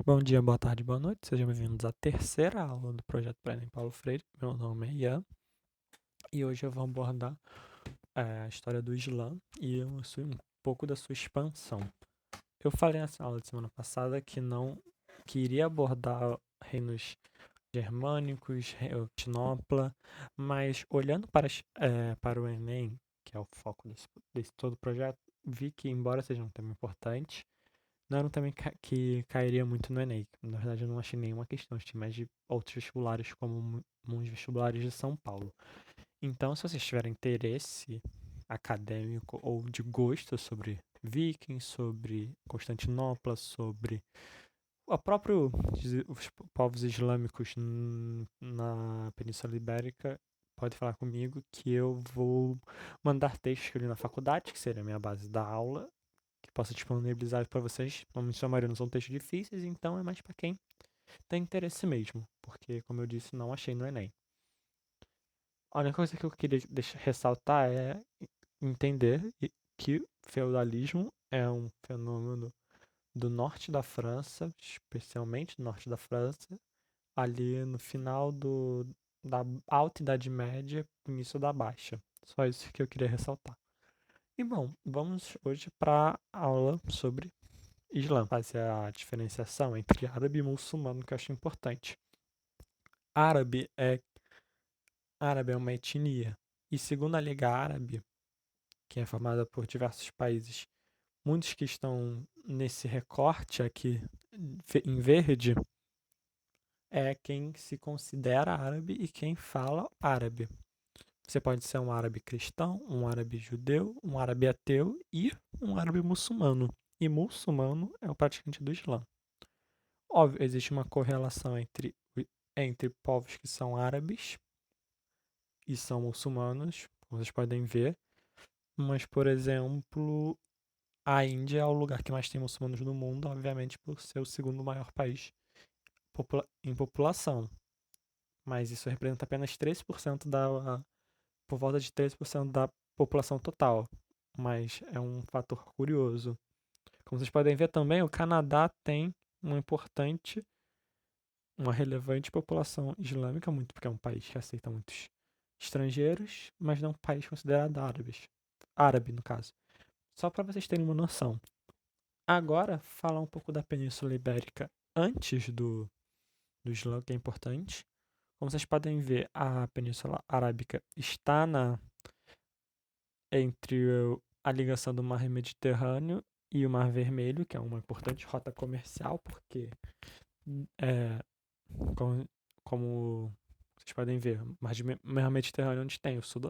Bom dia, boa tarde, boa noite. Sejam bem-vindos à terceira aula do projeto Prêmio Paulo Freire. Meu nome é Ian e hoje eu vou abordar a história do Islã e um pouco da sua expansão. Eu falei nessa aula de semana passada que iria abordar reinos germânicos, Constantinopla, mas olhando para o Enem, que é o foco desse todo o projeto, vi que, embora seja um tema importante, não era um tema que cairia muito no Enem. Na verdade, eu não achei nenhuma questão. Achei mais de outros vestibulares, como uns vestibulares de São Paulo. Então, se vocês tiverem interesse acadêmico ou de gosto sobre Vikings, sobre Constantinopla, sobre o próprio os povos islâmicos na Península Ibérica, pode falar comigo que eu vou mandar textos que eu li na faculdade, que seria a minha base da aula, que possa disponibilizar para vocês. Como sua maioria não são textos difíceis, então é mais para quem tem interesse mesmo, porque, como eu disse, não achei no Enem. A única coisa que eu queria ressaltar é entender que feudalismo é um fenômeno do norte da França, especialmente do norte da França, ali no final da Alta Idade Média, início da Baixa. Só isso que eu queria ressaltar. E bom, vamos hoje para a aula sobre Islã, fazer a diferenciação entre árabe e muçulmano, que eu acho importante. Árabe é, árabe é uma etnia, e segundo a Liga Árabe, que é formada por diversos países, muitos que estão nesse recorte aqui em verde, é quem se considera árabe e quem fala árabe. Você pode ser um árabe cristão, um árabe judeu, um árabe ateu e um árabe muçulmano. E muçulmano é o praticante do Islã. Óbvio, existe uma correlação entre povos que são árabes e são muçulmanos, como vocês podem ver, mas, por exemplo, a Índia é o lugar que mais tem muçulmanos no mundo, obviamente por ser o segundo maior país em população, mas isso representa apenas 13% por volta de 13% da população total, mas é um fator curioso. Como vocês podem ver também, o Canadá tem uma importante uma relevante população islâmica, muito porque é um país que aceita muitos estrangeiros, mas não um país considerado árabe no caso. Só para vocês terem uma noção. Agora, falar um pouco da Península Ibérica antes do Islã, que é importante. Como vocês podem ver, a Península Arábica está entre a ligação do Mar Mediterrâneo e o Mar Vermelho, que é uma importante rota comercial, porque é, como, como vocês podem ver, Mar Mediterrâneo onde tem o sul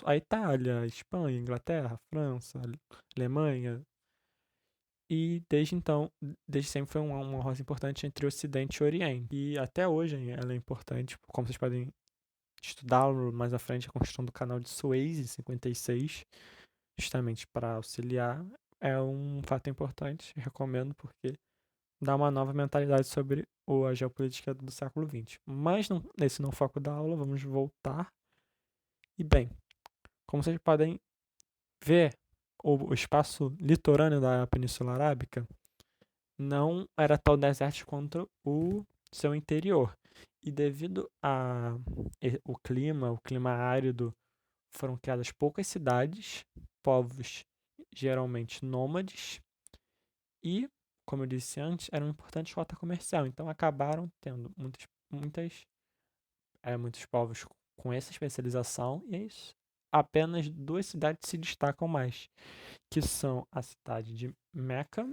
a Itália, a Espanha, a Inglaterra, a França, a Alemanha. E desde então, desde sempre foi uma roça importante entre o Ocidente e o Oriente. E até hoje ela é importante, como vocês podem estudá-lo mais à frente, a construção do canal de Suez em 56, justamente para auxiliar. É um fato importante, recomendo, porque dá uma nova mentalidade sobre a geopolítica do século XX. Mas nesse não foco da aula, vamos voltar. E bem, como vocês podem ver, o espaço litorâneo da Península Arábica não era tão desértico quanto o seu interior. E devido o clima árido, foram criadas poucas cidades, povos geralmente nômades e, como eu disse antes, era uma importante rota comercial. Então acabaram tendo muitos povos com essa especialização e é isso. Apenas duas cidades se destacam mais, que são a cidade de Meca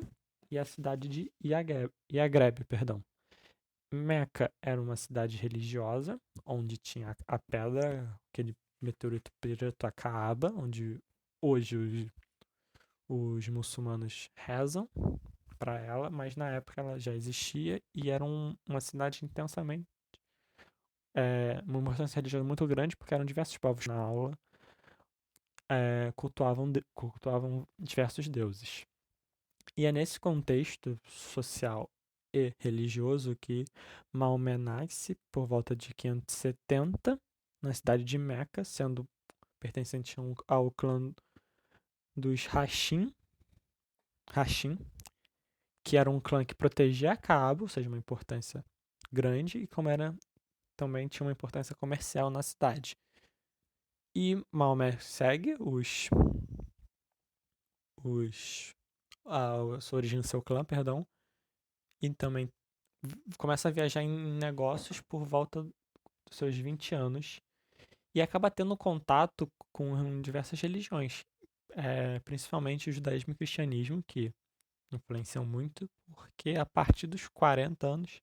e a cidade de Yagreb, perdão. Meca era uma cidade religiosa, onde tinha a pedra, aquele meteorito preto, a Kaaba, onde hoje os muçulmanos rezam para ela, mas na época ela já existia e era uma cidade intensamente uma importância religiosa muito grande, porque eram diversos povos na aula, cultuavam diversos deuses. E é nesse contexto social e religioso que Maomé nasce por volta de 570 na cidade de Meca, sendo pertencente ao clã dos Hashim, que era um clã que protegia a Cabo, ou seja, uma importância grande, e como era também tinha uma importância comercial na cidade. E Maomé segue a sua origem do seu clã, perdão, e também começa a viajar em negócios por volta dos seus 20 anos e acaba tendo contato com diversas religiões, principalmente o judaísmo e o cristianismo, que influenciam muito, porque a partir dos 40 anos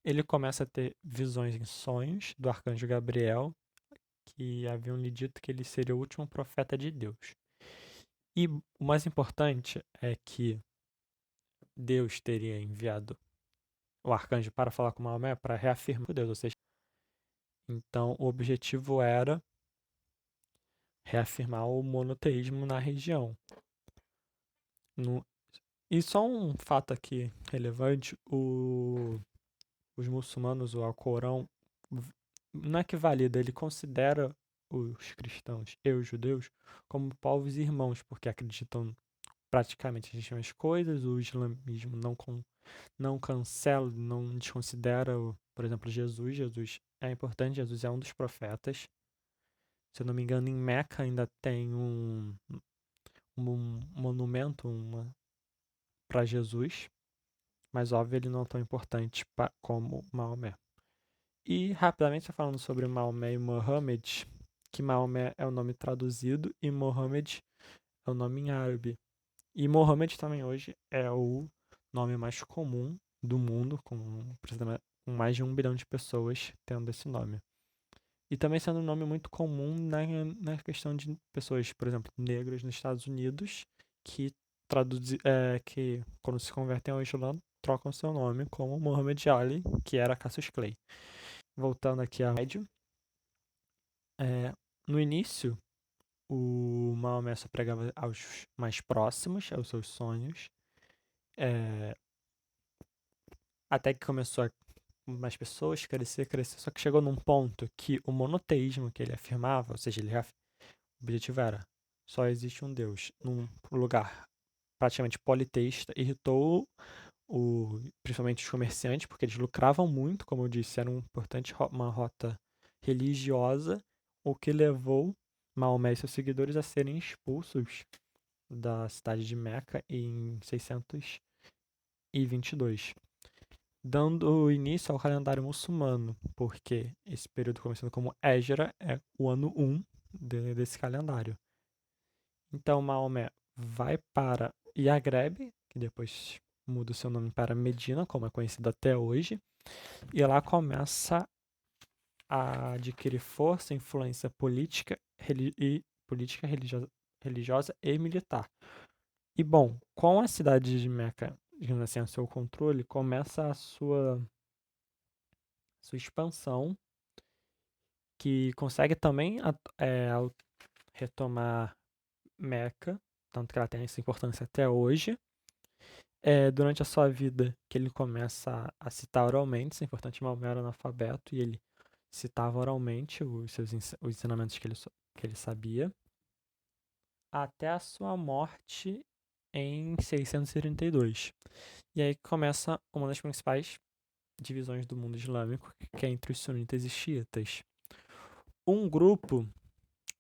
ele começa a ter visões em sonhos do arcanjo Gabriel, que haviam lhe dito que ele seria o último profeta de Deus. E o mais importante é que Deus teria enviado o arcanjo para falar com Maomé para reafirmar Deus, ou seja, então o objetivo era reafirmar o monoteísmo na região. E só um fato aqui relevante, os muçulmanos, o Alcorão, não é que valida, ele considera os cristãos e os judeus como povos irmãos, porque acreditam praticamente nas mesmas coisas, o islamismo não cancela, não desconsidera, por exemplo, Jesus. Jesus é importante, Jesus é um dos profetas. Se eu não me engano, em Meca ainda tem um monumento para Jesus, mas óbvio ele não é tão importante como Maomé. E rapidamente falando sobre Maomé e Mohammed, que Maomé é o nome traduzido e Mohammed é o nome em árabe. E Mohammed também hoje é o nome mais comum do mundo, com mais de 1 bilhão de pessoas tendo esse nome. E também sendo um nome muito comum na questão de pessoas, por exemplo, negras nos Estados Unidos, que quando se convertem ao Islã, trocam seu nome como Muhammad Ali, que era Cassius Clay. Voltando aqui ao médio, no início, o Maomé só pregava aos mais próximos, aos seus sonhos, até que começou a mais pessoas crescer, só que chegou num ponto que o monoteísmo que ele afirmava, ou seja, o objetivo era só existe um Deus, num lugar praticamente politeísta, irritou principalmente os comerciantes, porque eles lucravam muito, como eu disse, era uma rota religiosa, o que levou Maomé e seus seguidores a serem expulsos da cidade de Meca em 622, dando início ao calendário muçulmano, porque esse período começando como Égira é o ano 1 desse calendário. Então Maomé vai para Yagreb, que depois muda o seu nome para Medina, como é conhecido até hoje, e lá começa a adquirir força e influência política, religiosa e militar. E bom, com a cidade de Meca, digamos assim, a seu controle, começa a sua expansão, que consegue também retomar Meca, tanto que ela tem essa importância até hoje. Durante a sua vida, que ele começa a citar oralmente, isso é importante, Maomé era analfabeto e ele citava oralmente os ensinamentos que ele sabia, até a sua morte em 632. E aí começa uma das principais divisões do mundo islâmico, que é entre os sunitas e xiitas. Um grupo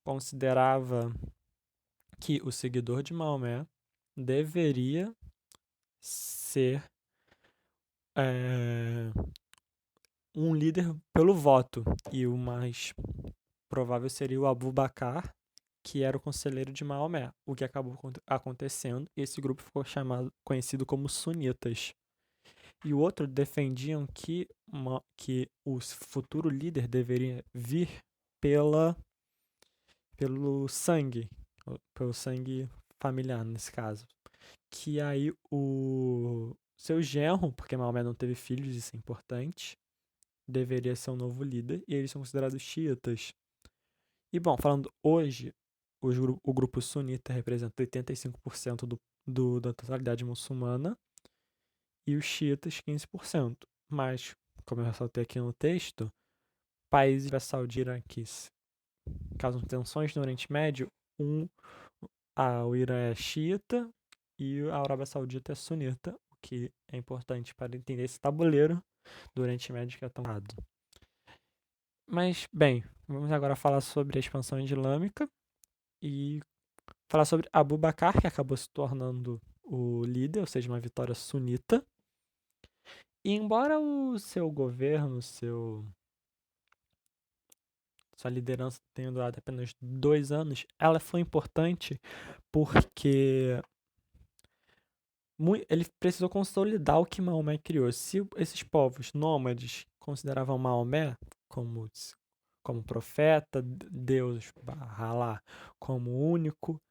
considerava que o seguidor de Maomé deveria ser um líder pelo voto, e o mais provável seria o Abu Bakr, que era o conselheiro de Maomé, o que acabou acontecendo, e esse grupo ficou conhecido como sunitas. E o outro defendiam que o futuro líder deveria vir pelo sangue familiar, nesse caso. Que aí o seu genro, porque Maomé não teve filhos, isso é importante, deveria ser um novo líder, e eles são considerados xiitas. E bom, falando hoje, o grupo sunita representa 85% da totalidade muçulmana e os xiitas 15%. Mas, como eu ressaltei aqui no texto, países da Saudi Iraque causam tensões no Oriente Médio, o Irã é xiita e a Arábia Saudita é sunita, o que é importante para entender esse tabuleiro do Oriente Médio que é tão dado. Mas, bem, vamos agora falar sobre a expansão islâmica e falar sobre Abu Bakr, que acabou se tornando o líder, ou seja, uma vitória sunita. E embora o seu governo, sua liderança tenha durado apenas 2 anos, ela foi importante porque ele precisou consolidar o que Maomé criou. Se esses povos nômades consideravam Maomé como profeta, Deus, Alá, como único,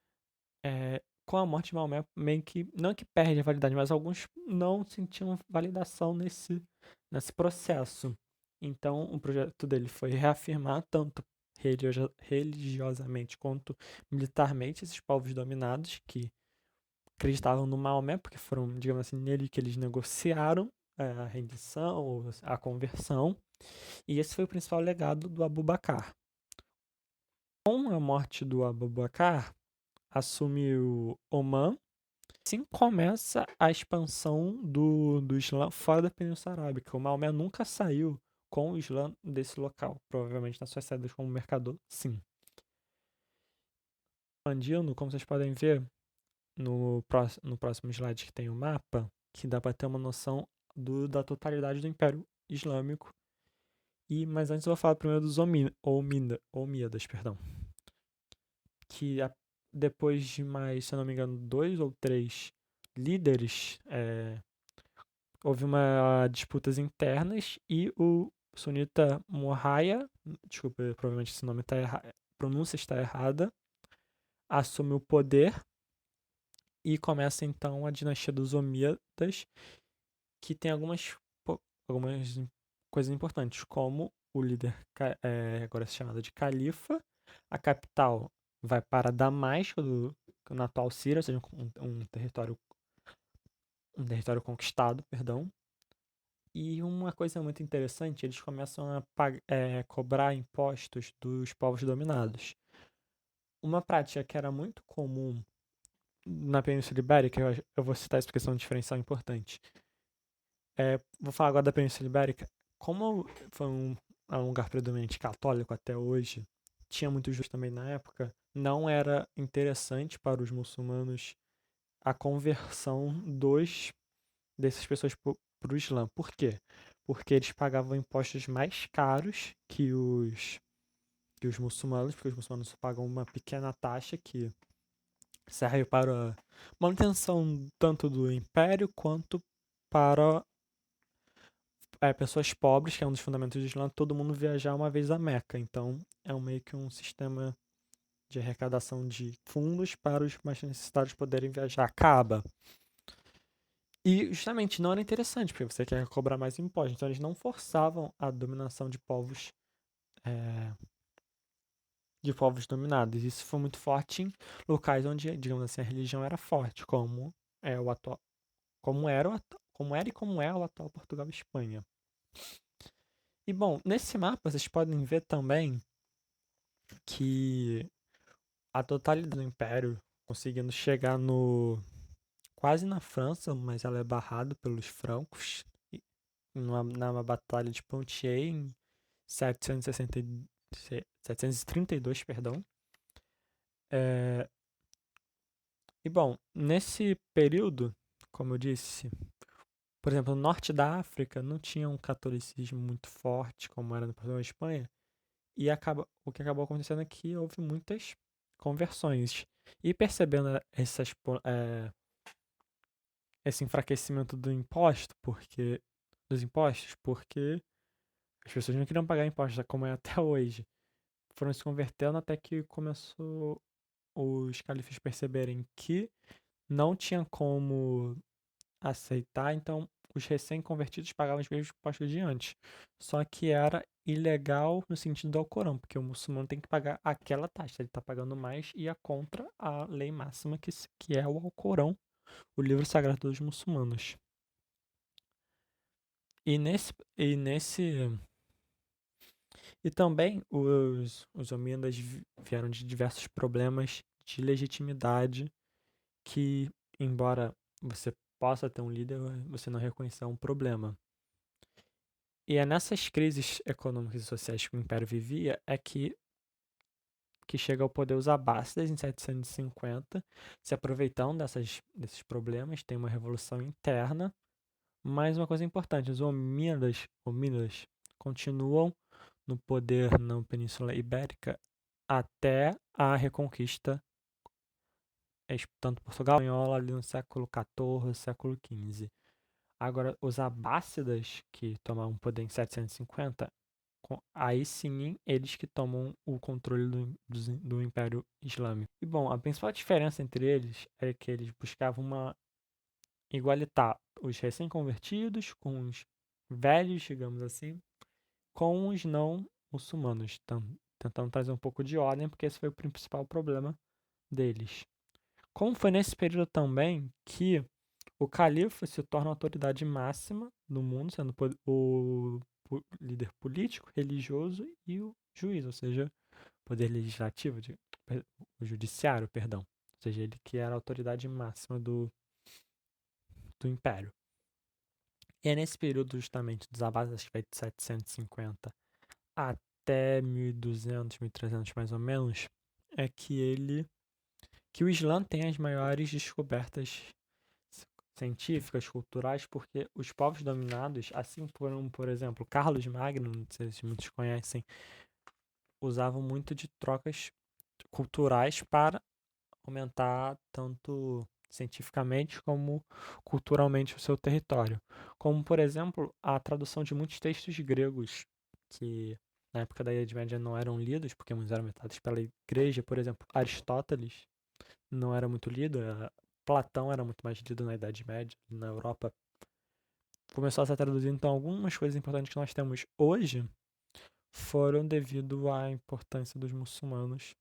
com a morte de Maomé, meio que, não que perde a validade, mas alguns não sentiam validação nesse processo. Então, o projeto dele foi reafirmar, tanto religiosamente quanto militarmente, esses povos dominados que acreditavam no Maomé, porque foram, digamos assim, nele que eles negociaram a rendição ou a conversão. E esse foi o principal legado do Abu Bakr. Com a morte do Abu Bakr, assumiu Omã. Assim começa a expansão do Islã fora da Península Arábica. O Maomé nunca saiu com o Islã desse local. Provavelmente nas suas saídas como mercador, sim. Expandindo, como vocês podem ver no próximo slide que tem o mapa, que dá para ter uma noção da totalidade do Império Islâmico. Mas antes eu vou falar primeiro dos Omíadas, perdão. Que depois de mais, se eu não me engano, 2 ou 3 líderes, houve disputas internas e o sunita Muhaya, desculpa, provavelmente esse nome pronúncia está errada, assume o poder e começa então a dinastia dos Omíadas, que tem algumas coisas importantes, como o líder agora é chamado de Califa, a capital vai para Damasco, na atual Síria, ou seja, um território conquistado, perdão. E uma coisa muito interessante, eles começam a cobrar impostos dos povos dominados. Uma prática que era muito comum na Península Ibérica, eu vou citar isso porque é uma diferencial importante. Vou falar agora da Península Ibérica. Como foi um lugar predominante católico até hoje, tinha muitos judeus também na época, não era interessante para os muçulmanos a conversão dessas pessoas para o Islã. Por quê? Porque eles pagavam impostos mais caros que os muçulmanos, porque os muçulmanos só pagam uma pequena taxa que serve para a manutenção tanto do império quanto para pessoas pobres, que é um dos fundamentos do Islã, todo mundo viajar uma vez a Meca. Então, é meio que um sistema de arrecadação de fundos para os mais necessitados poderem viajar. Acaba. E justamente não era interessante, porque você quer cobrar mais impostos. Então, eles não forçavam a dominação de povos dominados. Isso foi muito forte em locais onde, digamos assim, a religião era forte, como era e como é o atual Portugal e Espanha. E bom, nesse mapa vocês podem ver também que a totalidade do Império, conseguindo chegar quase na França, mas ela é barrada pelos francos, numa batalha de Pontier em 732, perdão. E bom, nesse período, como eu disse, por exemplo, no norte da África não tinha um catolicismo muito forte, como era no Portugal e Espanha, e o que acabou acontecendo é que houve muitas conversões. E percebendo esse enfraquecimento dos impostos, porque as pessoas não queriam pagar impostos, como é até hoje. Foram se convertendo até que começou os califas perceberem que não tinha como aceitar, então os recém-convertidos pagavam os mesmos impostos de antes. Só que era ilegal no sentido do Alcorão, porque o muçulmano tem que pagar aquela taxa, ele está pagando mais e é contra a lei máxima que é o Alcorão, o livro sagrado dos muçulmanos. E também os Omíadas vieram de diversos problemas de legitimidade que, embora você possa ter um líder, você não reconhecer um problema. E é nessas crises econômicas e sociais que o Império vivia que chega ao poder os Abássidas em 750, se aproveitando desses problemas, tem uma revolução interna. Mas uma coisa importante, os Omínidas continuam no poder na Península Ibérica até a reconquista, tanto Portugal espanhola ali no século XIV, século XV. Agora, os Abássidas, que tomaram o poder em 750, aí sim eles que tomam o controle do Império Islâmico. E bom, a principal diferença entre eles é que eles buscavam igualitar os recém-convertidos com os velhos, digamos assim, com os não muçulmanos, tentando trazer um pouco de ordem, porque esse foi o principal problema deles. Como foi nesse período também que o califa se torna a autoridade máxima do mundo, sendo o líder político, religioso e o juiz, ou seja, poder legislativo, o judiciário, perdão. Ou seja, ele que era a autoridade máxima do império. E é nesse período justamente dos Abbásidas, acho que vai de 750 até 1200, 1300 mais ou menos, é que o Islã tem as maiores descobertas científicas, culturais, porque os povos dominados, assim como, por exemplo, Carlos Magno, não sei se muitos conhecem, usavam muito de trocas culturais para aumentar tanto cientificamente como culturalmente o seu território. Como, por exemplo, a tradução de muitos textos gregos que na época da Idade Média não eram lidos, porque muitos eram metados pela igreja. Por exemplo, Aristóteles não era muito lido, Platão era muito mais lido na Idade Média, na Europa. Começou a ser traduzido, então algumas coisas importantes que nós temos hoje foram devido à importância dos muçulmanos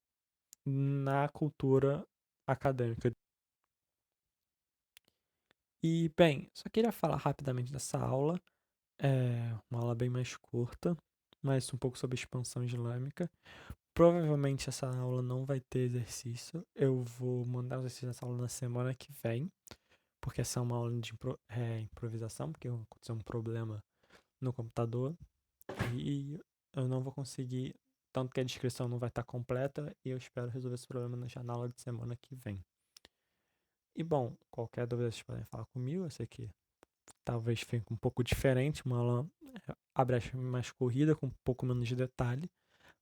na cultura acadêmica. E, bem, só queria falar rapidamente dessa aula. É uma aula bem mais curta, mas um pouco sobre expansão islâmica. Provavelmente essa aula não vai ter exercício. Eu vou mandar o exercício dessa aula na semana que vem, porque essa é uma aula de improvisação, porque aconteceu um problema no computador e eu não vou conseguir, tanto que a descrição não vai estar completa, e eu espero resolver esse problema na aula de semana que vem. E bom, qualquer dúvida vocês podem falar comigo. Eu sei que talvez fique um pouco diferente, uma aula abre mais corrida, com um pouco menos de detalhe,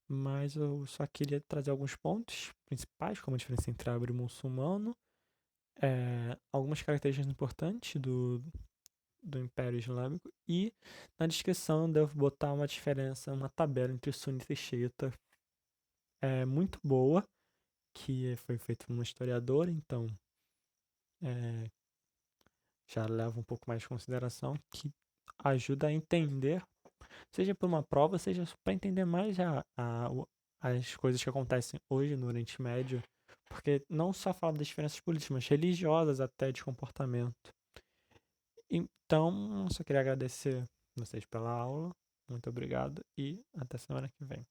mas eu só queria trazer alguns pontos principais, como a diferença entre árabe e muçulmano, algumas características importantes do Império Islâmico, e na descrição eu devo botar uma diferença, uma tabela entre sunita e xiita muito boa, que foi feita por um historiador, então já leva um pouco mais de consideração, que ajuda a entender, seja por uma prova, seja para entender mais as coisas que acontecem hoje no Oriente Médio, porque não só fala das diferenças políticas, mas religiosas até, de comportamento. Então, só queria agradecer vocês pela aula, muito obrigado e até semana que vem.